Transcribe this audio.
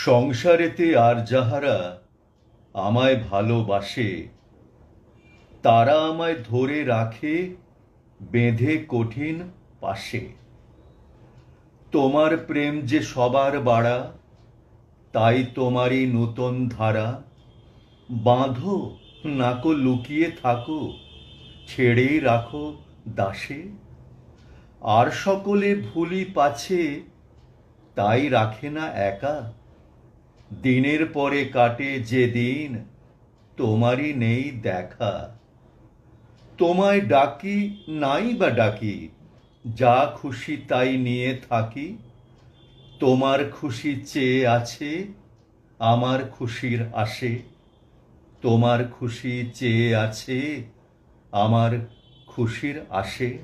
সংসারেতে আর যাহারা আমায় ভালোবাসে, তারা আমায় ধরে রাখে বেঁধে কঠিন পাশে। তোমার প্রেম যে সবার বাড়া, তাই তোমারই নূতন ধারা। বাঁধো নাকো লুকিয়ে থাকো, ছেড়েই রাখো দাসে। আর সকলে ভুলি পাছে, তাই রাখে না একা। দিনের পরে কাটে যে দিন, তোমারই নেই দেখা। তোমায় ডাকি নাই বা ডাকি, যা খুশি তাই নিয়ে থাকি। তোমার খুশি চেয়ে আছে আমার খুশির আশে। তোমার খুশি চেয়ে আছে আমার খুশির আশে।